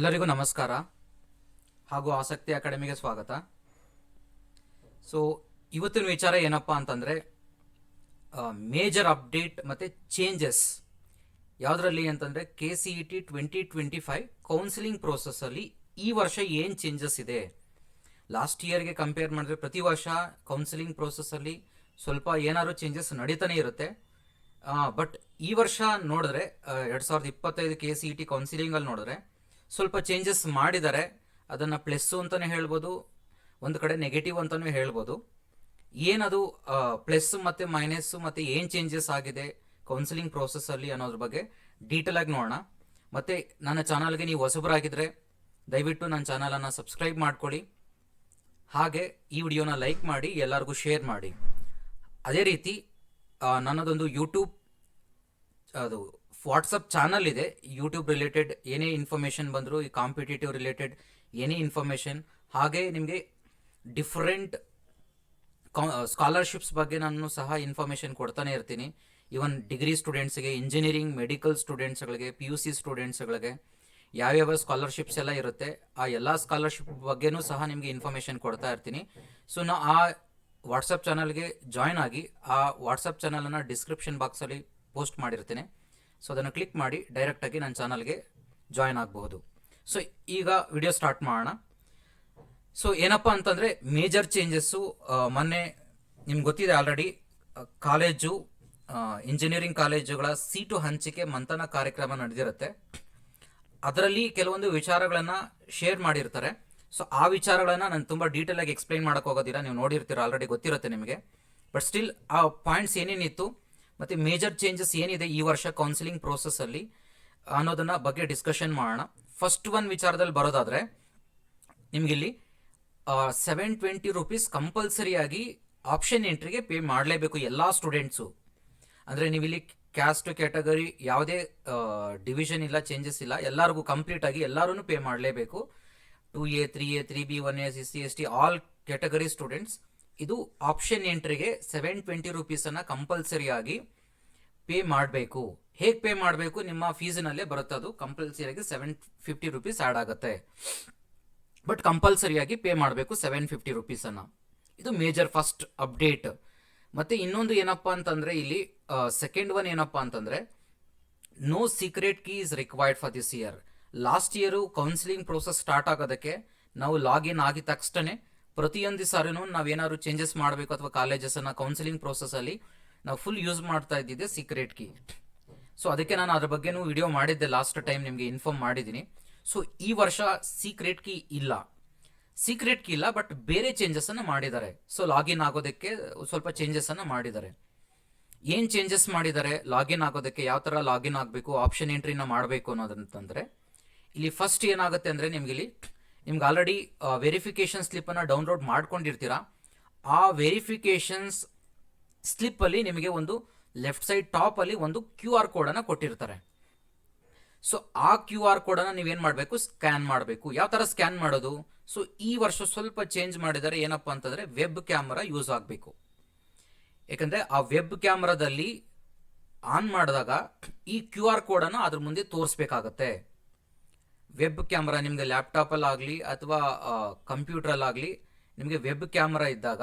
ಎಲ್ಲರಿಗೂ ನಮಸ್ಕಾರ ಹಾಗೂ ಆಸಕ್ತಿ ಅಕಾಡೆಮಿಗೆ ಸ್ವಾಗತ. ಸೊ ಇವತ್ತಿನ ವಿಚಾರ ಏನಪ್ಪ ಅಂತಂದರೆ ಮೇಜರ್ ಅಪ್ಡೇಟ್ ಮತ್ತು ಚೇಂಜಸ್ ಯಾವುದರಲ್ಲಿ ಅಂತಂದರೆ KCET 2025 ಕೌನ್ಸಿಲಿಂಗ್ ಪ್ರೋಸೆಸ್ಸಲ್ಲಿ ಈ ವರ್ಷ ಏನು ಚೇಂಜಸ್ ಇದೆ. ಲಾಸ್ಟ್ ಇಯರ್ಗೆ ಕಂಪೇರ್ ಮಾಡಿದ್ರೆ ಪ್ರತಿ ವರ್ಷ ಕೌನ್ಸಿಲಿಂಗ್ ಪ್ರೋಸೆಸ್ಸಲ್ಲಿ ಸ್ವಲ್ಪ ಏನಾದ್ರು ಚೇಂಜಸ್ ನಡೀತಾನೆ ಇರುತ್ತೆ. ಬಟ್ ಈ ವರ್ಷ ನೋಡಿದ್ರೆ 2025 KCET ಕೌನ್ಸಿಲಿಂಗಲ್ಲಿ ನೋಡಿದ್ರೆ ಸ್ವಲ್ಪ ಚೇಂಜಸ್ ಮಾಡಿದ್ದಾರೆ. ಅದನ್ನು ಪ್ಲಸ್ಸು ಅಂತಲೇ ಹೇಳ್ಬೋದು, ಒಂದು ಕಡೆ ನೆಗೆಟಿವ್ ಅಂತಲೂ ಹೇಳ್ಬೋದು. ಏನದು ಪ್ಲಸ್ ಮತ್ತು ಮೈನಸ್ಸು ಮತ್ತು ಏನು ಚೇಂಜಸ್ ಆಗಿದೆ ಕೌನ್ಸಿಲಿಂಗ್ ಪ್ರೋಸೆಸ್ಸಲ್ಲಿ ಅನ್ನೋದ್ರ ಬಗ್ಗೆ ಡೀಟೇಲಾಗಿ ನೋಡೋಣ. ಮತ್ತು ನನ್ನ ಚಾನಲ್ಗೆ ನೀವು ಹೊಸಬರಾಗಿದ್ದರೆ ದಯವಿಟ್ಟು ನನ್ನ ಚಾನಲನ್ನು ಸಬ್ಸ್ಕ್ರೈಬ್ ಮಾಡ್ಕೊಳ್ಳಿ, ಹಾಗೆ ಈ ವಿಡಿಯೋನ ಲೈಕ್ ಮಾಡಿ ಎಲ್ಲರಿಗೂ ಶೇರ್ ಮಾಡಿ. ಅದೇ ರೀತಿ ನನ್ನದೊಂದು ಯೂಟ್ಯೂಬ್ ಅದು ವಾಟ್ಸಪ್ ಚಾನಲ್ ಇದೆ. ಯೂಟ್ಯೂಬ್ ರಿಲೇಟೆಡ್ ಏನೇ ಇನ್ಫಾರ್ಮೇಷನ್ ಬಂದರೂ, ಈ ಕಾಂಪಿಟೇಟಿವ್ ರಿಲೇಟೆಡ್ ಏನೇ ಇನ್ಫಾರ್ಮೇಷನ್, ಹಾಗೆ ನಿಮಗೆ ಡಿಫ್ರೆಂಟ್ ಸ್ಕಾಲರ್ಶಿಪ್ಸ್ ಬಗ್ಗೆ ನಾನು ಸಹ ಇನ್ಫಾರ್ಮೇಷನ್ ಕೊಡ್ತಾನೆ ಇರ್ತೀನಿ. ಈವನ್ ಡಿಗ್ರಿ ಸ್ಟೂಡೆಂಟ್ಸ್ಗೆ, ಇಂಜಿನಿಯರಿಂಗ್, ಮೆಡಿಕಲ್ ಸ್ಟೂಡೆಂಟ್ಸ್ಗಳಿಗೆ, PUC ಸ್ಟೂಡೆಂಟ್ಸ್ಗಳಿಗೆ ಯಾವ್ಯಾವ ಸ್ಕಾಲರ್ಶಿಪ್ಸ್ ಎಲ್ಲ ಇರುತ್ತೆ ಆ ಎಲ್ಲ ಸ್ಕಾಲರ್ಶಿಪ್ ಬಗ್ಗೆನೂ ಸಹ ನಿಮಗೆ ಇನ್ಫಾರ್ಮೇಷನ್ ಕೊಡ್ತಾ ಇರ್ತೀನಿ. ಸೊ ಆ ವಾಟ್ಸಪ್ ಚಾನಲ್ಗೆ ಜಾಯ್ನ್ ಆಗಿ, ಆ ವಾಟ್ಸಪ್ ಚಾನಲನ್ನು ಡಿಸ್ಕ್ರಿಪ್ಷನ್ ಬಾಕ್ಸಲ್ಲಿ ಪೋಸ್ಟ್ ಮಾಡಿರ್ತೀನಿ. ಸೊ ಅದನ್ನು ಕ್ಲಿಕ್ ಮಾಡಿ ಡೈರೆಕ್ಟಾಗಿ ನನ್ನ ಚಾನಲ್ಗೆ ಜಾಯ್ನ್ ಆಗಬಹುದು. ಸೊ ಈಗ ವಿಡಿಯೋ ಸ್ಟಾರ್ಟ್ ಮಾಡೋಣ. ಸೊ ಏನಪ್ಪ ಅಂತಂದರೆ ಮೇಜರ್ ಚೇಂಜಸ್ಸು ಮೊನ್ನೆ ನಿಮ್ಗೆ ಗೊತ್ತಿದೆ ಆಲ್ರೆಡಿ, ಕಾಲೇಜು ಇಂಜಿನಿಯರಿಂಗ್ ಕಾಲೇಜುಗಳ ಸೀಟು ಹಂಚಿಕೆ ಮಂಥನ ಕಾರ್ಯಕ್ರಮ ನಡೆದಿರುತ್ತೆ. ಅದರಲ್ಲಿ ಕೆಲವೊಂದು ವಿಚಾರಗಳನ್ನು ಶೇರ್ ಮಾಡಿರ್ತಾರೆ. ಸೊ ಆ ವಿಚಾರಗಳನ್ನು ನಾನು ತುಂಬ ಡೀಟೇಲಾಗಿ ಎಕ್ಸ್ಪ್ಲೈನ್ ಮಾಡೋಕೆ ಹೋಗೋದಿಲ್ಲ, ನೀವು ನೋಡಿರ್ತೀರ, ಆಲ್ರೆಡಿ ಗೊತ್ತಿರುತ್ತೆ ನಿಮಗೆ. ಬಟ್ ಸ್ಟಿಲ್ ಆ ಪಾಯಿಂಟ್ಸ್ ಏನೇನಿತ್ತು ಮತ್ತು ಮೇಜರ್ ಚೇಂಜಸ್ ಏನಿದೆ ಈ ವರ್ಷ ಕೌನ್ಸಿಲಿಂಗ್ ಪ್ರೋಸೆಸ್ಸಲ್ಲಿ ಅನ್ನೋದನ್ನ ಬಗ್ಗೆ ಡಿಸ್ಕಷನ್ ಮಾಡೋಣ. ಫಸ್ಟ್ ಒಂದು ವಿಚಾರದಲ್ಲಿ ಬರೋದಾದರೆ, ನಿಮಗಿಲ್ಲಿ 720 ರೂಪೀಸ್ ಕಂಪಲ್ಸರಿಯಾಗಿ ಆಪ್ಷನ್ ಎಂಟ್ರಿಗೆ ಪೇ ಮಾಡಲೇಬೇಕು ಎಲ್ಲ ಸ್ಟೂಡೆಂಟ್ಸು. ಅಂದರೆ ನೀವಿಲ್ಲಿ ಕ್ಯಾಸ್ಟ್ ಕ್ಯಾಟಗರಿ ಯಾವುದೇ ಡಿವಿಷನ್ ಇಲ್ಲ, ಚೇಂಜಸ್ ಇಲ್ಲ, ಎಲ್ಲರಿಗೂ ಕಂಪ್ಲೀಟಾಗಿ ಎಲ್ಲರೂ ಪೇ ಮಾಡಲೇಬೇಕು. 2A 3A 3B 1A SC ST all category students ಇದು ಆಪ್ಷನ್ ಎಂಟ್ರಿಗೆ 720 ರೂಪೀಸನ್ನು ಕಂಪಲ್ಸರಿಯಾಗಿ ಪೇ ಮಾಡಬೇಕು. ಹೇಗೆ ಪೇ ಮಾಡಬೇಕು, ನಿಮ್ಮ ಫೀಸಿನಲ್ಲೇ ಬರುತ್ತೆ, ಅದು ಕಂಪಲ್ಸರಿಯಾಗಿ 750 ರೂಪೀಸ್ ಆ್ಯಡ್ ಆಗುತ್ತೆ. ಬಟ್ ಕಂಪಲ್ಸರಿಯಾಗಿ ಪೇ ಮಾಡಬೇಕು 750 ರೂಪೀಸನ್ನು. ಇದು ಮೇಜರ್ ಫಸ್ಟ್ ಅಪ್ಡೇಟ್. ಮತ್ತು ಇನ್ನೊಂದು ಏನಪ್ಪ ಅಂತಂದರೆ, ಇಲ್ಲಿ ಸೆಕೆಂಡ್ ಒನ್ ಏನಪ್ಪ ಅಂತಂದರೆ, no secret key is required for this year. Last year counselling process start ಆಗೋದಕ್ಕೆ ನಾವು ಲಾಗಿನ್ ಆಗಿದ ತಕ್ಷಣ ಪ್ರತಿಯೊಂದು ಸಾರಿನೂ ನಾವೇನಾದ್ರು ಚೇಂಜಸ್ ಮಾಡಬೇಕು ಅಥವಾ ಕಾಲೇಜಸನ್ನು ಕೌನ್ಸಿಲಿಂಗ್ ಪ್ರೋಸೆಸ್ಸಲ್ಲಿ ನಾವು ಫುಲ್ ಯೂಸ್ ಮಾಡ್ತಾ ಇದ್ದಿದ್ದೆ ಸೀಕ್ರೆಟ್ ಕೀ. ಸೊ ಅದಕ್ಕೆ ನಾನು ಅದ್ರ ಬಗ್ಗೆನೂ ವಿಡಿಯೋ ಮಾಡಿದ್ದೆ, ಲಾಸ್ಟ್ ಟೈಮ್ ನಿಮಗೆ ಇನ್ಫಾರ್ಮ್ ಮಾಡಿದ್ದೀನಿ. ಸೊ ಈ ವರ್ಷ ಸೀಕ್ರೆಟ್ ಕೀ ಇಲ್ಲ, ಬಟ್ ಬೇರೆ ಚೇಂಜಸನ್ನು ಮಾಡಿದ್ದಾರೆ. ಸೊ ಲಾಗಿನ್ ಆಗೋದಕ್ಕೆ ಸ್ವಲ್ಪ ಚೇಂಜಸನ್ನು ಮಾಡಿದ್ದಾರೆ. ಏನು ಚೇಂಜಸ್ ಮಾಡಿದ್ದಾರೆ ಲಾಗಿನ್ ಆಗೋದಕ್ಕೆ, ಯಾವ ಥರ ಲಾಗಿನ್ ಆಗಬೇಕು, ಆಪ್ಷನ್ ಎಂಟ್ರಿನ ಮಾಡಬೇಕು ಅನ್ನೋದಂತಂದರೆ, ಇಲ್ಲಿ ಫಸ್ಟ್ ಏನಾಗುತ್ತೆ ಅಂದರೆ, ನಿಮ್ಗೆ ಆಲ್ರೆಡಿ ವೆರಿಫಿಕೇಷನ್ ಸ್ಲಿಪ್ಪನ್ನು ಡೌನ್ಲೋಡ್ ಮಾಡ್ಕೊಂಡಿರ್ತೀರಾ. ಆ ವೆರಿಫಿಕೇಷನ್ಸ್ ಸ್ಲಿಪ್ಪಲ್ಲಿ ನಿಮಗೆ ಒಂದು ಲೆಫ್ಟ್ ಸೈಡ್ ಟಾಪಲ್ಲಿ ಒಂದು QR ಕೋಡನ್ನು ಕೊಟ್ಟಿರ್ತಾರೆ. ಸೊ ಆ QR ಕೋಡನ್ನು ನೀವೇನು ಮಾಡಬೇಕು, ಸ್ಕ್ಯಾನ್ ಮಾಡಬೇಕು. ಯಾವ ಥರ ಸ್ಕ್ಯಾನ್ ಮಾಡೋದು? ಸೊ ಈ ವರ್ಷ ಸ್ವಲ್ಪ ಚೇಂಜ್ ಮಾಡಿದ್ದಾರೆ. ಏನಪ್ಪ ಅಂತಂದರೆ, ವೆಬ್ ಕ್ಯಾಮ್ರಾ ಯೂಸ್ ಆಗಬೇಕು. ಯಾಕಂದರೆ ಆ ವೆಬ್ ಕ್ಯಾಮ್ರಾದಲ್ಲಿ ಆನ್ ಮಾಡಿದಾಗ ಈ QR ಕೋಡನ್ನು ಅದ್ರ ಮುಂದೆ ತೋರಿಸ್ಬೇಕಾಗತ್ತೆ. ವೆಬ್ ಕ್ಯಾಮ್ರಾ ನಿಮಗೆ ಲ್ಯಾಪ್ಟಾಪಲ್ಲಾಗಲಿ ಅಥವಾ ಕಂಪ್ಯೂಟ್ರಲ್ಲಾಗಲಿ ನಿಮಗೆ ವೆಬ್ ಕ್ಯಾಮ್ರಾ ಇದ್ದಾಗ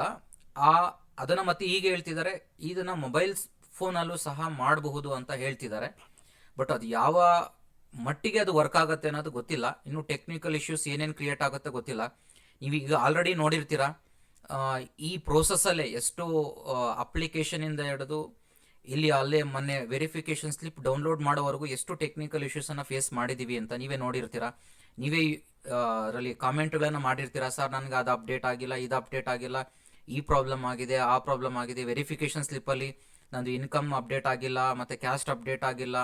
ಅದನ್ನು ಮತ್ತೆ ಈಗ ಹೇಳ್ತಿದ್ದಾರೆ, ಇದನ್ನು ಮೊಬೈಲ್ ಫೋನಲ್ಲೂ ಸಹ ಮಾಡಬಹುದು ಅಂತ ಹೇಳ್ತಿದ್ದಾರೆ. ಬಟ್ ಅದು ಯಾವ ಮಟ್ಟಿಗೆ ಅದು ವರ್ಕ್ ಆಗುತ್ತೆ ಅನ್ನೋದು ಗೊತ್ತಿಲ್ಲ. ಇನ್ನು ಟೆಕ್ನಿಕಲ್ ಇಶ್ಯೂಸ್ ಏನೇನು ಕ್ರಿಯೇಟ್ ಆಗುತ್ತೆ ಗೊತ್ತಿಲ್ಲ. ನೀವೀಗ ಆಲ್ರೆಡಿ ನೋಡಿರ್ತೀರ, ಈ ಪ್ರೋಸೆಸ್ಸಲ್ಲೇ ಎಷ್ಟು ಅಪ್ಲಿಕೇಶನಿಂದ ಹಿಡಿದು ಇಲ್ಲಿ ಅಲ್ಲೇ ಮೊನ್ನೆ ವೆರಿಫಿಕೇಷನ್ ಸ್ಲಿಪ್ ಡೌನ್ಲೋಡ್ ಮಾಡೋವರೆಗೂ ಎಷ್ಟು ಟೆಕ್ನಿಕಲ್ ಇಶ್ಯೂಸನ್ನು ಫೇಸ್ ಮಾಡಿದ್ದೀವಿ ಅಂತ ನೀವೇ ನೋಡಿರ್ತೀರ. ನೀವೇ ಅದರಲ್ಲಿ ಕಾಮೆಂಟ್ಗಳನ್ನು ಮಾಡಿರ್ತೀರ, ಸರ್ ನನಗೆ ಅದು ಅಪ್ಡೇಟ್ ಆಗಿಲ್ಲ, ಇದು ಅಪ್ಡೇಟ್ ಆಗಿಲ್ಲ, ಈ ಪ್ರಾಬ್ಲಮ್ ಆಗಿದೆ, ಆ ಪ್ರಾಬ್ಲಮ್ ಆಗಿದೆ, ವೆರಿಫಿಕೇಷನ್ ಸ್ಲಿಪ್ಪಲ್ಲಿ ನಂದು ಇನ್ಕಮ್ ಅಪ್ಡೇಟ್ ಆಗಿಲ್ಲ, ಮತ್ತು ಕ್ಯಾಸ್ಟ್ ಅಪ್ಡೇಟ್ ಆಗಿಲ್ಲ,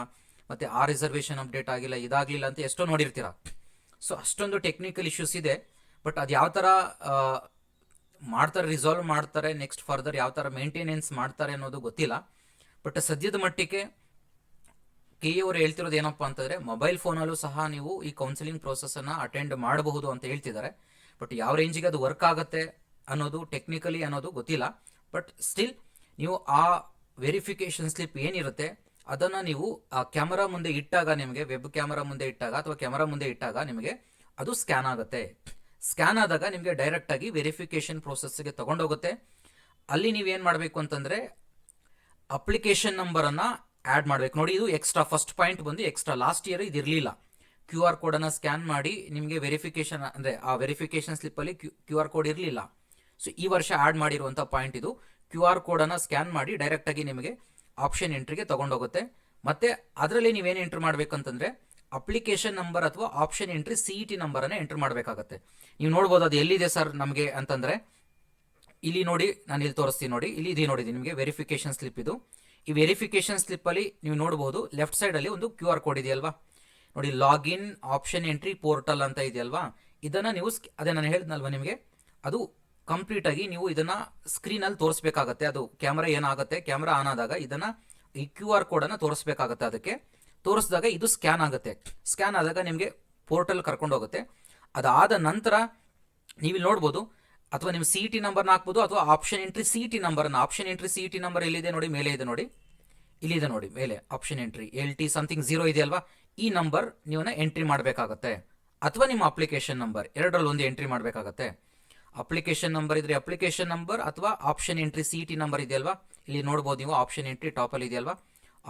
ಮತ್ತು ಆ ರಿಸರ್ವೇಷನ್ ಅಪ್ಡೇಟ್ ಆಗಿಲ್ಲ, ಇದಾಗಲಿಲ್ಲ ಅಂತ ಎಷ್ಟೋ ನೋಡಿರ್ತೀರ. ಸೊ ಅಷ್ಟೊಂದು ಟೆಕ್ನಿಕಲ್ ಇಶ್ಯೂಸ್ ಇದೆ. ಬಟ್ ಅದು ಯಾವ ಥರ ಮಾಡ್ತಾರೆ, ರಿಸಾಲ್ವ್ ಮಾಡ್ತಾರೆ, ನೆಕ್ಸ್ಟ್ ಫರ್ದರ್ ಯಾವ ಥರ ಮೇಂಟೆನೆನ್ಸ್ ಮಾಡ್ತಾರೆ ಅನ್ನೋದು ಗೊತ್ತಿಲ್ಲ. ಬಟ್ ಸದ್ಯದ ಮಟ್ಟಿಗೆ KE ಅವರು ಹೇಳ್ತಿರೋದು ಏನಪ್ಪ ಅಂತಂದರೆ, ಮೊಬೈಲ್ ಫೋನಲ್ಲೂ ಸಹ ನೀವು ಈ ಕೌನ್ಸಿಲಿಂಗ್ ಪ್ರೋಸೆಸ್ಸನ್ನು ಅಟೆಂಡ್ ಮಾಡಬಹುದು ಅಂತ ಹೇಳ್ತಿದ್ದಾರೆ. ಬಟ್ ಯಾವ ರೇಂಜಿಗೆ ಅದು ವರ್ಕ್ ಆಗುತ್ತೆ ಅನ್ನೋದು ಟೆಕ್ನಿಕಲಿ ಅನ್ನೋದು ಗೊತ್ತಿಲ್ಲ. ಬಟ್ ಸ್ಟಿಲ್ ನೀವು ಆ ವೆರಿಫಿಕೇಷನ್ ಸ್ಲಿಪ್ ಏನಿರುತ್ತೆ ಅದನ್ನು ನೀವು ಆ ಕ್ಯಾಮರಾ ಮುಂದೆ ಇಟ್ಟಾಗ, ನಿಮಗೆ ವೆಬ್ ಕ್ಯಾಮರಾ ಮುಂದೆ ಇಟ್ಟಾಗ ಅಥವಾ ಕ್ಯಾಮರಾ ಮುಂದೆ ಇಟ್ಟಾಗ ನಿಮಗೆ ಅದು ಸ್ಕ್ಯಾನ್ ಆಗುತ್ತೆ. ಸ್ಕ್ಯಾನ್ ಆದಾಗ ನಿಮಗೆ ಡೈರೆಕ್ಟಾಗಿ ವೆರಿಫಿಕೇಷನ್ ಪ್ರೋಸೆಸ್ಗೆ ತೊಗೊಂಡೋಗುತ್ತೆ. ಅಲ್ಲಿ ನೀವೇನು ಮಾಡಬೇಕು ಅಂತಂದರೆ ಅಪ್ಲಿಕೇಶನ್ ನಂಬರನ್ನು ಆ್ಯಡ್ ಮಾಡಬೇಕು. ನೋಡಿ, ಇದು ಎಕ್ಸ್ಟ್ರಾ ಫಸ್ಟ್ ಪಾಯಿಂಟ್ ಬಂದು ಎಕ್ಸ್ಟ್ರಾ. ಲಾಸ್ಟ್ ಇಯರ್ ಇದಿರಲಿಲ್ಲ. ಕ್ಯೂ ಆರ್ ಕೋಡನ್ನು ಸ್ಕ್ಯಾನ್ ಮಾಡಿ ನಿಮಗೆ ವೆರಿಫಿಕೇಷನ್ ಅಂದರೆ ಆ ವೆರಿಫಿಕೇಷನ್ ಸ್ಲಿಪ್ಪಲ್ಲಿ ಕ್ಯೂ ಆರ್ ಕೋಡ್ ಇರಲಿಲ್ಲ. ಸೊ ಈ ವರ್ಷ ಆ್ಯಡ್ ಮಾಡಿರುವಂಥ ಪಾಯಿಂಟ್ ಇದು. ಕ್ಯೂ ಆರ್ ಕೋಡನ್ನು ಸ್ಕ್ಯಾನ್ ಮಾಡಿ ಡೈರೆಕ್ಟಾಗಿ ನಿಮಗೆ ಆಪ್ಷನ್ ಎಂಟ್ರಿಗೆ ತೊಗೊಂಡೋಗುತ್ತೆ. ಮತ್ತು ಅದರಲ್ಲಿ ನೀವೇನು ಎಂಟ್ರ್ ಮಾಡಬೇಕಂತಂದರೆ ಅಪ್ಲಿಕೇಶನ್ ನಂಬರ್ ಅಥವಾ ಆಪ್ಷನ್ ಎಂಟ್ರಿ CET ನಂಬರನ್ನು ಎಂಟ್ರ್ ಮಾಡಬೇಕಾಗತ್ತೆ. ನೀವು ನೋಡ್ಬೋದು ಅದು ಎಲ್ಲಿದೆ ಸರ್ ನಮಗೆ ಅಂತಂದರೆ, ಇಲ್ಲಿ ನೋಡಿ, ನಾನು ಇಲ್ಲಿ ತೋರಿಸ್ತೀನಿ ನೋಡಿ, ಇಲ್ಲಿ ಇದೆ ನೋಡಿ, ನಿಮಗೆ ವೆರಿಫಿಕೇಷನ್ ಸ್ಲಿಪ್ ಇದು. ಈ ವೆರಿಫಿಕೇಷನ್ ಸ್ಲಿಪ್ಪಲ್ಲಿ ನೀವು ನೋಡ್ಬೋದು ಲೆಫ್ಟ್ ಸೈಡಲ್ಲಿ ಒಂದು ಕ್ಯೂ ಆರ್ ಕೋಡ್ ಇದೆಯಲ್ವಾ ನೋಡಿ, ಲಾಗಿನ್ ಆಪ್ಷನ್ ಎಂಟ್ರಿ ಪೋರ್ಟಲ್ ಅಂತ ಇದೆಯಲ್ವಾ. ಇದನ್ನು ನೀವು ಅದೇ ನಾನು ಹೇಳಿದ್ನಲ್ವ ನಿಮಗೆ, ಅದು ಕಂಪ್ಲೀಟಾಗಿ ನೀವು ಇದನ್ನು ಸ್ಕ್ರೀನಲ್ಲಿ ತೋರಿಸ್ಬೇಕಾಗತ್ತೆ. ಅದು ಕ್ಯಾಮ್ರಾ ಏನಾಗುತ್ತೆ, ಕ್ಯಾಮ್ರಾ ಆನ್ ಆದಾಗ ಇದನ್ನು ಈ ಕ್ಯೂ ಆರ್ ಕೋಡನ್ನು ತೋರಿಸ್ಬೇಕಾಗತ್ತೆ. ಅದಕ್ಕೆ ತೋರಿಸಿದಾಗ ಇದು ಸ್ಕ್ಯಾನ್ ಆಗುತ್ತೆ. ಸ್ಕ್ಯಾನ್ ಆದಾಗ ನಿಮಗೆ ಪೋರ್ಟಲ್ ಕರ್ಕೊಂಡು ಹೋಗುತ್ತೆ. ಅದಾದ ನಂತರ ನೀವು ನೋಡ್ಬೋದು, ಅಥವಾ ನಿಮ್ಮ CET ನಂಬರ್ನ ಹಾಕ್ಬೋದು, ಅಥವಾ ಆಪ್ಷನ್ ಎಂಟ್ರಿ CET ನಂಬರನ್ನು, ಆಪ್ಷನ್ ಎಂಟ್ರಿ CET ನಂಬರ್ ಎಲ್ಲಿದೆ ನೋಡಿ, ಮೇಲೆ ಇದೆ ನೋಡಿ, ಇಲ್ಲಿದೆ ನೋಡಿ ಮೇಲೆ ಆಪ್ಷನ್ ಎಂಟ್ರಿ LT ಸಮಥಿಂಗ್ 0 ಇದೆಯಲ್ವಾ, ಈ ನಂಬರ್ ನೀವನ್ನ ಎಂಟ್ರಿ ಮಾಡಬೇಕಾಗತ್ತೆ. ಅಥವಾ ನಿಮ್ಮ ಅಪ್ಲಿಕೇಶನ್ ನಂಬರ್, ಎರಡರಲ್ಲಿ ಒಂದು ಎಂಟ್ರಿ ಮಾಡಬೇಕಾಗತ್ತೆ. ಅಪ್ಲಿಕೇಶನ್ ನಂಬರ್ ಇದ್ರೆ ಅಪ್ಲಿಕೇಶನ್ ನಂಬರ್, ಅಥವಾ ಆಪ್ಷನ್ ಎಂಟ್ರಿ CET ನಂಬರ್ ಇದೆಯಲ್ವಾ, ಇಲ್ಲಿ ನೋಡ್ಬೋದು ನೀವು ಆಪ್ಷನ್ ಎಂಟ್ರಿ ಟಾಪಲ್ಲಿ ಇದೆಯಲ್ವಾ,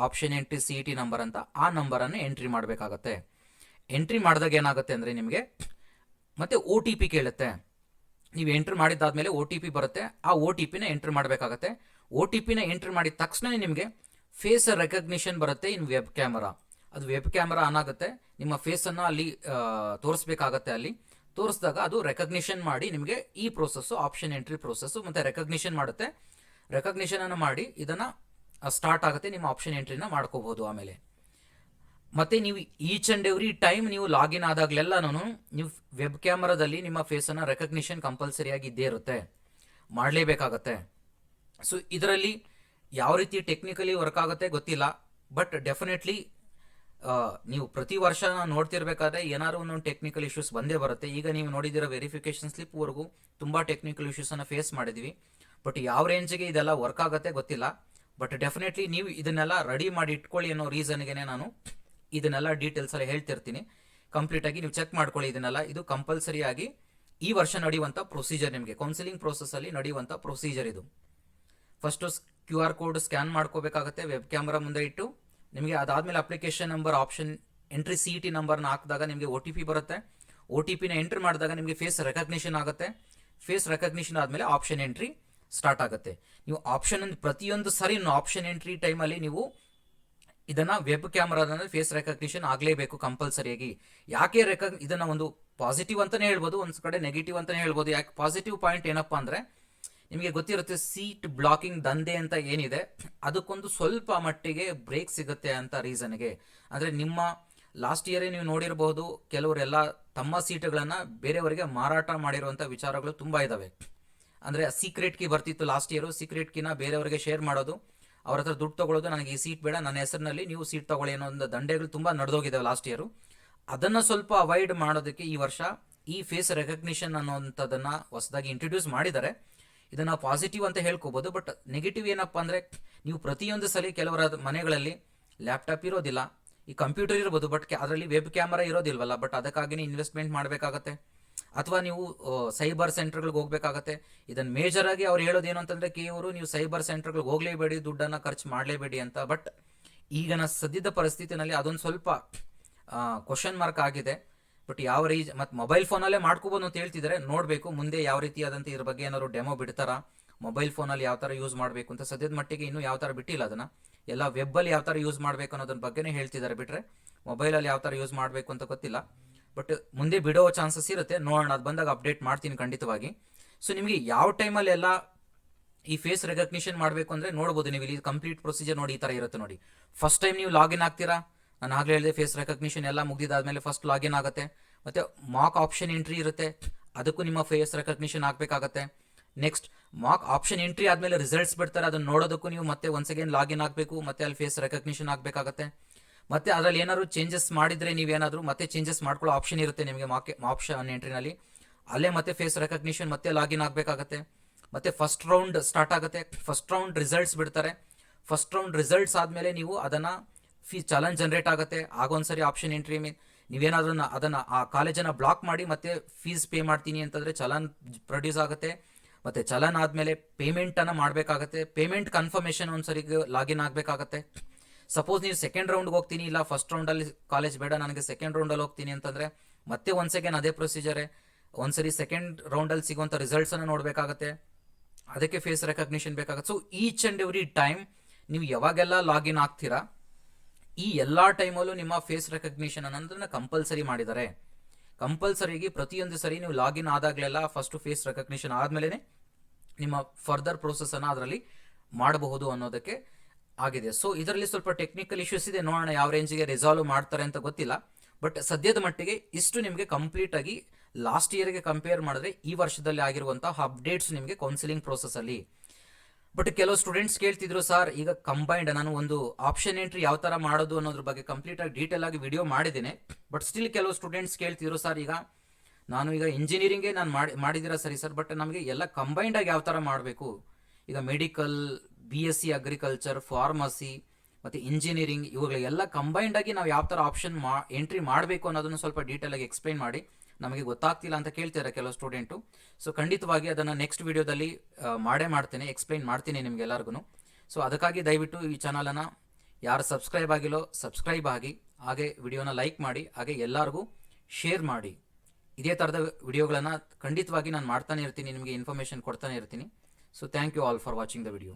ಆಪ್ಷನ್ ಎಂಟ್ರಿ CET ನಂಬರ್ ಅಂತ, ಆ ನಂಬರನ್ನು ಎಂಟ್ರಿ ಮಾಡಬೇಕಾಗತ್ತೆ. ಎಂಟ್ರಿ ಮಾಡಿದಾಗ ಏನಾಗುತ್ತೆ ಅಂದರೆ ನಿಮಗೆ ಮತ್ತೆ OTP ಕೇಳುತ್ತೆ. ನೀವು ಎಂಟ್ರಿ ಮಾಡಿದ್ದಾದ್ಮೇಲೆ OTP ಬರುತ್ತೆ. ಆ OTPನ ಎಂಟ್ರಿ ಮಾಡಬೇಕಾಗತ್ತೆ. OTPನ ಎಂಟ್ರಿ ಮಾಡಿದ ತಕ್ಷಣ ನಿಮಗೆ ಫೇಸ್ ರೆಕಗ್ನಿಷನ್ ಬರುತ್ತೆ ಇನ್ ವೆಬ್ ಕ್ಯಾಮರಾ. ಅದು ವೆಬ್ ಕ್ಯಾಮರಾ ಆನ್ ಆಗುತ್ತೆ, ನಿಮ್ಮ ಫೇಸನ್ನು ಅಲ್ಲಿ ತೋರಿಸ್ಬೇಕಾಗತ್ತೆ. ಅಲ್ಲಿ ತೋರಿಸಿದಾಗ ಅದು ರೆಕಗ್ನಿಷನ್ ಮಾಡಿ ನಿಮಗೆ ಈ ಪ್ರೋಸೆಸ್ಸು, ಆಪ್ಷನ್ ಎಂಟ್ರಿ ಪ್ರೋಸೆಸ್ಸು ಮತ್ತು ರೆಕಗ್ನಿಷನ್ ಮಾಡುತ್ತೆ. ರೆಕಗ್ನಿಷನನ್ನು ಮಾಡಿ ಇದನ್ನು ಸ್ಟಾರ್ಟ್ ಆಗುತ್ತೆ, ನಿಮ್ಮ ಆಪ್ಷನ್ ಎಂಟ್ರಿನ ಮಾಡ್ಕೋಬೋದು. ಆಮೇಲೆ ಮತ್ತು ನೀವು ಈಚ್ ಆ್ಯಂಡ್ ಎವ್ರಿ ಟೈಮ್ ನೀವು ಲಾಗಿನ್ ಆದಾಗಲೆಲ್ಲನೂ ನೀವು ವೆಬ್ ಕ್ಯಾಮರಾದಲ್ಲಿ ನಿಮ್ಮ ಫೇಸನ್ನು ರೆಕಗ್ನಿಷನ್ ಕಂಪಲ್ಸರಿಯಾಗಿ ಇದ್ದೇ ಇರುತ್ತೆ, ಮಾಡಲೇಬೇಕಾಗತ್ತೆ. ಸೊ ಇದರಲ್ಲಿ ಯಾವ ರೀತಿ ಟೆಕ್ನಿಕಲಿ ವರ್ಕ್ ಆಗುತ್ತೆ ಗೊತ್ತಿಲ್ಲ, ಬಟ್ ಡೆಫಿನೆಟ್ಲಿ ನೀವು ಪ್ರತಿ ವರ್ಷ ನೋಡ್ತಿರ್ಬೇಕಾದ್ರೆ ಏನಾದ್ರು ಒಂದೊಂದು ಟೆಕ್ನಿಕಲ್ ಇಶ್ಯೂಸ್ ಬಂದೇ ಬರುತ್ತೆ. ಈಗ ನೀವು ನೋಡಿದಿರೋ ವೆರಿಫಿಕೇಷನ್ ಸ್ಲಿಪ್ವರೆಗೂ ತುಂಬ ಟೆಕ್ನಿಕಲ್ ಇಶ್ಯೂಸನ್ನು ಫೇಸ್ ಮಾಡಿದ್ವಿ, ಬಟ್ ಯಾವ ರೇಂಜಿಗೆ ಇದೆಲ್ಲ ವರ್ಕ್ ಆಗುತ್ತೆ ಗೊತ್ತಿಲ್ಲ. ಬಟ್ ಡೆಫಿನೆಟ್ಲಿ ನೀವು ಇದನ್ನೆಲ್ಲ ರೆಡಿ ಮಾಡಿ ಇಟ್ಕೊಳ್ಳಿ ಅನ್ನೋ ರೀಸನ್ಗೆ ನಾನು ಇದನ್ನೆಲ್ಲ ಡೀಟೇಲ್ಸಲ್ಲಿ ಹೇಳ್ತಿರ್ತೀನಿ. ಕಂಪ್ಲೀಟಾಗಿ ನೀವು ಚೆಕ್ ಮಾಡ್ಕೊಳ್ಳಿ ಇದನ್ನೆಲ್ಲ. ಇದು ಕಂಪಲ್ಸರಿಯಾಗಿ ಈ ವರ್ಷ ನಡೆಯುವಂಥ ಪ್ರೊಸೀಜರ್, ನಿಮಗೆ ಕೌನ್ಸಿಲಿಂಗ್ ಪ್ರೋಸೆಸ್ಸಲ್ಲಿ ನಡೆಯುವಂಥ ಪ್ರೊಸೀಜರ್ ಇದು. First Q R code scan ಮಾಡ್ಕೋಬೇಕಾಗತ್ತೆ ವೆಬ್ ಕ್ಯಾಮ್ರಾ ಮುಂದೆ ಇಟ್ಟು. ನಿಮಗೆ ಅದಾದಮೇಲೆ application number, option entry CET ನಂಬರ್ನ ಹಾಕಿದಾಗ ನಿಮಗೆ OTP ಬರುತ್ತೆ. OTPನ ಎಂಟ್ರಿ ಮಾಡಿದಾಗ ನಿಮಗೆ ಫೇಸ್ ರೆಕಗ್ನಿಷನ್ ಆಗುತ್ತೆ. ಫೇಸ್ ರೆಕಗ್ನಿಷನ್ ಆದಮೇಲೆ ಆಪ್ಷನ್ ಎಂಟ್ರಿ ಸ್ಟಾರ್ಟ್ ಆಗುತ್ತೆ. ನೀವು ಪ್ರತಿಯೊಂದು ಸರಿ ಆಪ್ಷನ್ ಎಂಟ್ರಿ ಟೈಮಲ್ಲಿ ನೀವು ಇದನ್ನು ವೆಬ್ ಕ್ಯಾಮ್ರಾದಲ್ಲಿ ಫೇಸ್ ರೆಕಗ್ನಿಷನ್ ಆಗಲೇಬೇಕು ಕಂಪಲ್ಸರಿಯಾಗಿ. ಯಾಕೆ ಇದನ್ನು ಒಂದು ಪಾಸಿಟಿವ್ ಅಂತಲೇ ಹೇಳ್ಬೋದು, ಒಂದು ಕಡೆ ನೆಗೆಟಿವ್ ಅಂತಲೇ ಹೇಳ್ಬೋದು. ಯಾಕೆ ಪಾಸಿಟಿವ್ ಪಾಯಿಂಟ್ ಏನಪ್ಪ ಅಂದರೆ, ನಿಮಗೆ ಗೊತ್ತಿರುತ್ತೆ ಸೀಟ್ ಬ್ಲಾಕಿಂಗ್ ದಂಧೆ ಅಂತ ಏನಿದೆ, ಅದಕ್ಕೊಂದು ಸ್ವಲ್ಪ ಮಟ್ಟಿಗೆ ಬ್ರೇಕ್ ಸಿಗುತ್ತೆ ಅಂತ ರೀಸನ್ಗೆ. ಅಂದರೆ ನಿಮ್ಮ ಲಾಸ್ಟ್ ಇಯರೇ ನೀವು ನೋಡಿರಬಹುದು, ಕೆಲವರೆಲ್ಲ ತಮ್ಮ ಸೀಟುಗಳನ್ನು ಬೇರೆಯವರಿಗೆ ಮಾರಾಟ ಮಾಡಿರುವಂಥ ವಿಚಾರಗಳು ತುಂಬ ಇದ್ದಾವೆ. ಅಂದರೆ ಸೀಕ್ರೆಟ್ ಕೀ ಬರ್ತಿತ್ತು ಲಾಸ್ಟ್ ಇಯರು, ಸೀಕ್ರೆಟ್ ಕೀನ ಬೇರೆಯವರಿಗೆ ಶೇರ್ ಮಾಡೋದು, ಅವ್ರ ಹತ್ರ ದುಡ್ಡು ತೊಗೊಳ್ಳೋದು, ನನಗೆ ಈ ಸೀಟ್ ಬೇಡ, ನನ್ನ ಹೆಸರಿನಲ್ಲಿ ನೀವು ಸೀಟ್ ತೊಗೊಳ್ಳಿ ಅನ್ನೋ ಒಂದು ದಂಡೆಗಳು ತುಂಬ ನಡೆದೋಗಿದ್ದಾವೆ ಲಾಸ್ಟ್ ಇಯರು. ಅದನ್ನು ಸ್ವಲ್ಪ ಅವಾಯ್ಡ್ ಮಾಡೋದಕ್ಕೆ ಈ ವರ್ಷ ಈ ಫೇಸ್ ರೆಕಗ್ನಿಷನ್ ಅನ್ನೋಂಥದ್ದನ್ನು ಹೊಸದಾಗಿ ಇಂಟ್ರೊಡ್ಯೂಸ್ ಮಾಡಿದ್ದಾರೆ. ಇದನ್ನು ಪಾಸಿಟಿವ್ ಅಂತ ಹೇಳ್ಕೋಬೋದು. ಬಟ್ ನೆಗೆಟಿವ್ ಏನಪ್ಪ ಅಂದರೆ, ನೀವು ಪ್ರತಿಯೊಂದು ಸಲ ಕೆಲವರ ಮನೆಗಳಲ್ಲಿ ಲ್ಯಾಪ್ಟಾಪ್ ಇರೋದಿಲ್ಲ, ಈ ಕಂಪ್ಯೂಟರ್ ಇರ್ಬೋದು, ಬಟ್ ಅದರಲ್ಲಿ ವೆಬ್ ಕ್ಯಾಮರಾ ಇರೋದಿಲ್ವಲ್ಲ, ಬಟ್ ಅದಕ್ಕಾಗಿಯೇ ಇನ್ವೆಸ್ಟ್ಮೆಂಟ್ ಮಾಡಬೇಕಾಗತ್ತೆ. ಅಥವಾ ನೀವು ಸೈಬರ್ ಸೆಂಟರ್ಗಳಿಗೆ ಹೋಗಬೇಕಾಗತ್ತೆ. ಇದನ್ನು ಮೇಜರಾಗಿ ಅವ್ರು ಹೇಳೋದು ಏನು ಅಂತಂದರೆ, ಕೆಲವರು ನೀವು ಸೈಬರ್ ಸೆಂಟರ್ಗಳಿಗೆ ಹೋಗಲೇಬೇಡಿ, ದುಡ್ಡನ್ನು ಖರ್ಚು ಮಾಡಲೇಬೇಡಿ ಅಂತ. ಬಟ್ ಈಗಿನ ಸದ್ಯದ ಪರಿಸ್ಥಿತಿನಲ್ಲಿ ಅದೊಂದು ಸ್ವಲ್ಪ ಕ್ವಶನ್ ಮಾರ್ಕ್ ಆಗಿದೆ. ಬಟ್ ಯಾವ ರೀತಿ ಮತ್ತು ಮೊಬೈಲ್ ಫೋನಲ್ಲೇ ಮಾಡ್ಕೋಬೋದು ಅಂತ ಹೇಳ್ತಿದ್ದಾರೆ. ನೋಡಬೇಕು ಮುಂದೆ ಯಾವ ರೀತಿಯಾದಂಥ ಇದ್ರ ಬಗ್ಗೆ ಏನಾದ್ರು ಡೆಮೋ ಬಿಡ್ತಾರಾ, ಮೊಬೈಲ್ ಫೋನಲ್ಲಿ ಯಾವ ಥರ ಯೂಸ್ ಮಾಡಬೇಕು ಅಂತ. ಸದ್ಯದ ಮಟ್ಟಿಗೆ ಇನ್ನೂ ಯಾವ ಥರ ಬಿಟ್ಟಿಲ್ಲ ಅದನ್ನು. ಎಲ್ಲ ವೆಬ್ಬಲ್ಲಿ ಯಾವ ಥರ ಯೂಸ್ ಮಾಡಬೇಕು ಅನ್ನೋದ್ರ ಬಗ್ಗೆನೇ ಹೇಳ್ತಿದ್ದಾರೆ, ಬಿಟ್ಟರೆ ಮೊಬೈಲಲ್ಲಿ ಯಾವ ಥರ ಯೂಸ್ ಮಾಡಬೇಕು ಅಂತ ಗೊತ್ತಿಲ್ಲ. ಬಟ್ ಮುಂದೆ ಬಿಡೋ ಚಾನ್ಸಸ್ ಇರುತ್ತೆ, ನೋಡೋಣ, ಅದು ಬಂದಾಗ ಅಪ್ಡೇಟ್ ಮಾಡ್ತೀನಿ ಖಂಡಿತವಾಗಿ. ಸೊ ನಿಮಗೆ ಯಾವ ಟೈಮಲ್ಲಿ ಎಲ್ಲ ಈ ಫೇಸ್ ರೆಕಗ್ನಿಷನ್ ಮಾಡಬೇಕು ಅಂದರೆ ನೋಡ್ಬೋದು ನೀವು ಇಲ್ಲಿ ಕಂಪ್ಲೀಟ್ ಪ್ರೊಸೀಜರ್ ನೋಡಿ, ಈ ಥರ ಇರುತ್ತೆ ನೋಡಿ. ಫಸ್ಟ್ ಟೈಮ್ ನೀವು ಲಾಗಿನ್ ಆಗ್ತೀರಾ, ನಾನು ಆಗಲೇ ಹೇಳಿದೆ ಫೇಸ್ ರೆಕಗ್ನಿಷನ್ ಎಲ್ಲ ಮುಗಿದಾದ್ಮೇಲೆ ಫಸ್ಟ್ ಲಾಗಿನ್ ಆಗುತ್ತೆ. ಮತ್ತು ಮಾಕ್ ಆಪ್ಷನ್ ಎಂಟ್ರಿ ಇರುತ್ತೆ, ಅದಕ್ಕೂ ನಿಮ್ಮ ಫೇಸ್ ರೆಕಗ್ನಿಷನ್ ಆಗಬೇಕಾಗತ್ತೆ. ನೆಕ್ಸ್ಟ್ ಮಾಕ್ ಆಪ್ಷನ್ ಎಂಟ್ರಿ ಆದಮೇಲೆ ರಿಸಲ್ಟ್ಸ್ ಬಿಡ್ತಾರೆ, ಅದನ್ನು ನೋಡೋದಕ್ಕೂ ನೀವು ಮತ್ತೆ ಒನ್ಸ್ ಅಗೇನ್ ಲಾಗಿನ್ ಆಗಬೇಕು, ಮತ್ತೆ ಅಲ್ಲಿ ಫೇಸ್ ರೆಕಗ್ನಿಷನ್ ಆಗಬೇಕಾಗತ್ತೆ. ಮತ್ತು ಅದರಲ್ಲಿ ಏನಾದ್ರು ಚೇಂಜಸ್ ಮಾಡಿದರೆ ನೀವೇನಾದರೂ ಮತ್ತೆ ಚೇಂಜಸ್ ಮಾಡ್ಕೊಳ್ಳೋ ಆಪ್ಷನ್ ಇರುತ್ತೆ ನಿಮಗೆ ಆಪ್ಷನ್ ಎಂಟ್ರಿನಲ್ಲಿ. ಅಲ್ಲೇ ಮತ್ತೆ ಫೇಸ್ ರೆಕಗ್ನಿಷನ್ ಮತ್ತೆ ಲಾಗಿನ್ ಆಗಬೇಕಾಗತ್ತೆ. ಮತ್ತು ಫಸ್ಟ್ ರೌಂಡ್ ಸ್ಟಾರ್ಟ್ ಆಗುತ್ತೆ, ಫಸ್ಟ್ ರೌಂಡ್ ರಿಸಲ್ಟ್ಸ್ ಬಿಡ್ತಾರೆ. ಫಸ್ಟ್ ರೌಂಡ್ ರಿಸಲ್ಟ್ಸ್ ಆದಮೇಲೆ ನೀವು ಅದನ್ನು ಚಲನ್ ಜನರೇಟ್ ಆಗುತ್ತೆ. ಆಗೊಂದ್ಸರಿ ಆಪ್ಷನ್ ಎಂಟ್ರಿ ನೀವೇನಾದ್ರೂ ಅದನ್ನು ಆ ಕಾಲೇಜನ್ನು ಬ್ಲಾಕ್ ಮಾಡಿ ಮತ್ತೆ ಫೀಸ್ ಪೇ ಮಾಡ್ತೀನಿ ಅಂತಂದರೆ ಚಲನ್ ಪ್ರೊಡ್ಯೂಸ್ ಆಗುತ್ತೆ. ಮತ್ತು ಚಲನ್ ಆದಮೇಲೆ ಪೇಮೆಂಟನ್ನು ಮಾಡಬೇಕಾಗತ್ತೆ. ಪೇಮೆಂಟ್ ಕನ್ಫರ್ಮೇಷನ್ ಒಂದ್ಸರಿ ಲಾಗಿನ್ ಆಗಬೇಕಾಗತ್ತೆ. ಸಪೋಸ್ ನೀವು ಸೆಕೆಂಡ್ ರೌಂಡ್ಗೆ ಹೋಗ್ತೀನಿ, ಇಲ್ಲ ಫಸ್ಟ್ ರೌಂಡಲ್ಲಿ ಕಾಲೇಜ್ ಬೇಡ ನನಗೆ ಸೆಕೆಂಡ್ ರೌಂಡಲ್ಲಿ ಹೋಗ್ತೀನಿ ಅಂತಂದರೆ ಮತ್ತೆ ಒನ್ಸ್ ಅಗೇನ್ ಅದೇ ಪ್ರೊಸೀಜರೇ. ಒಂದ್ಸರಿ ಸೆಕೆಂಡ್ ರೌಂಡಲ್ಲಿ ಸಿಗುವಂಥ ರಿಸಲ್ಟ್ಸನ್ನು ನೋಡಬೇಕಾಗತ್ತೆ, ಅದಕ್ಕೆ ಫೇಸ್ ರೆಕಗ್ನಿಷನ್ ಬೇಕಾಗುತ್ತೆ. So each and every time ನೀವು ಯಾವಾಗೆಲ್ಲ ಲಾಗಿನ್ ಆಗ್ತೀರಾ ಈ ಎಲ್ಲ ಟೈಮಲ್ಲೂ ನಿಮ್ಮ ಫೇಸ್ ರೆಕಗ್ನಿಷನ್ ಅನ್ನೋದನ್ನ ಕಂಪಲ್ಸರಿ ಮಾಡಿದ್ದಾರೆ. ಕಂಪಲ್ಸರಿಗೆ ಪ್ರತಿಯೊಂದು ಸರಿ ನೀವು ಲಾಗಿನ್ ಆದಾಗಲೆಲ್ಲ ಫಸ್ಟು ಫೇಸ್ ರೆಕಗ್ನಿಷನ್ ಆದಮೇಲೆ ನಿಮ್ಮ ಫರ್ದರ್ ಪ್ರೋಸೆಸ್ಸನ್ನು ಅದರಲ್ಲಿ ಮಾಡಬಹುದು ಅನ್ನೋದಕ್ಕೆ ಆಗಿದೆ. ಸೊ ಇದರಲ್ಲಿ ಸ್ವಲ್ಪ ಟೆಕ್ನಿಕಲ್ ಇಶ್ಯೂಸ್ ಇದೆ, ನೋಡೋಣ ಯಾವ ರೇಂಜಿಗೆ ರಿಸಾಲ್ವ್ ಮಾಡ್ತಾರೆ ಅಂತ ಗೊತ್ತಿಲ್ಲ. ಬಟ್ ಸದ್ಯದ ಮಟ್ಟಿಗೆ ಇಷ್ಟು ನಿಮಗೆ ಕಂಪ್ಲೀಟಾಗಿ ಲಾಸ್ಟ್ ಇಯರ್ಗೆ ಕಂಪೇರ್ ಮಾಡಿದ್ರೆ ಈ ವರ್ಷದಲ್ಲಿ ಆಗಿರುವಂತಹ ಅಪ್ಡೇಟ್ಸ್ ನಿಮಗೆ ಕೌನ್ಸಿಲಿಂಗ್ ಪ್ರೋಸೆಸ್ಸಲ್ಲಿ. ಬಟ್ ಕೆಲವು ಸ್ಟೂಡೆಂಟ್ಸ್ ಕೇಳ್ತಿದ್ರು, ಸರ್ ಈಗ ಕಂಬೈಂಡ್ ನಾನು ಒಂದು ಆಪ್ಷನ್ ಎಂಟ್ರಿ ಯಾವ ಥರ ಮಾಡೋದು ಅನ್ನೋದ್ರ ಬಗ್ಗೆ ಕಂಪ್ಲೀಟಾಗಿ ಡೀಟೇಲ್ ಆಗಿ ವಿಡಿಯೋ ಮಾಡಿದ್ದೇನೆ. ಬಟ್ ಸ್ಟಿಲ್ ಕೆಲವು ಸ್ಟೂಡೆಂಟ್ಸ್ ಕೇಳ್ತಿದ್ರು, ಸರ್ ಈಗ ನಾನು ಈಗ ಇಂಜಿನಿಯರಿಂಗೇ ನಾನು ಮಾಡಿದ್ದೀರಾ ಸರಿ ಸರ್, ಬಟ್ ನಮಗೆ ಎಲ್ಲ ಕಂಬೈಂಡಾಗಿ ಯಾವ ಥರ ಮಾಡಬೇಕು, ಈಗ ಮೆಡಿಕಲ್, BSc ಅಗ್ರಿಕಲ್ಚರ್, ಫಾರ್ಮಸಿ ಮತ್ತು ಇಂಜಿನಿಯರಿಂಗ್ ಇವುಗಳೆಲ್ಲ ಕಂಬೈಂಡಾಗಿ ನಾವು ಯಾವ ಥರ ಆಪ್ಷನ್ ಎಂಟ್ರಿ ಮಾಡಬೇಕು ಅನ್ನೋದನ್ನು ಸ್ವಲ್ಪ ಡೀಟೇಲಾಗಿ ಎಕ್ಸ್ಪ್ಲೈನ್ ಮಾಡಿ, ನಮಗೆ ಗೊತ್ತಾಗ್ತಿಲ್ಲ ಅಂತ ಕೇಳ್ತಾರೆ ಕೆಲವು ಸ್ಟೂಡೆಂಟು. ಸೊ ಖಂಡಿತವಾಗಿ ಅದನ್ನು ನೆಕ್ಸ್ಟ್ ವಿಡಿಯೋದಲ್ಲಿ ಮಾಡೇ ಮಾಡ್ತೇನೆ, ಎಕ್ಸ್ಪ್ಲೈನ್ ಮಾಡ್ತೀನಿ ನಿಮಗೆಲ್ಲರಿಗೂ. ಸೊ ಅದಕ್ಕಾಗಿ ದಯವಿಟ್ಟು ಈ ಚಾನಲನ್ನು ಯಾರು ಸಬ್ಸ್ಕ್ರೈಬ್ ಆಗಿಲ್ಲೋ ಸಬ್ಸ್ಕ್ರೈಬ್ ಆಗಿ, ಹಾಗೆ ವಿಡಿಯೋನ ಲೈಕ್ ಮಾಡಿ, ಹಾಗೆ ಎಲ್ಲರಿಗೂ ಶೇರ್ ಮಾಡಿ. ಇದೇ ಥರದ ವಿಡಿಯೋಗಳನ್ನು ಖಂಡಿತವಾಗಿ ನಾನು ಮಾಡ್ತಾನೆ ಇರ್ತೀನಿ, ನಿಮಗೆ ಇನ್ಫಾರ್ಮೇಷನ್ ಕೊಡ್ತಾನೆ ಇರ್ತೀನಿ. So thank you all for watching the video.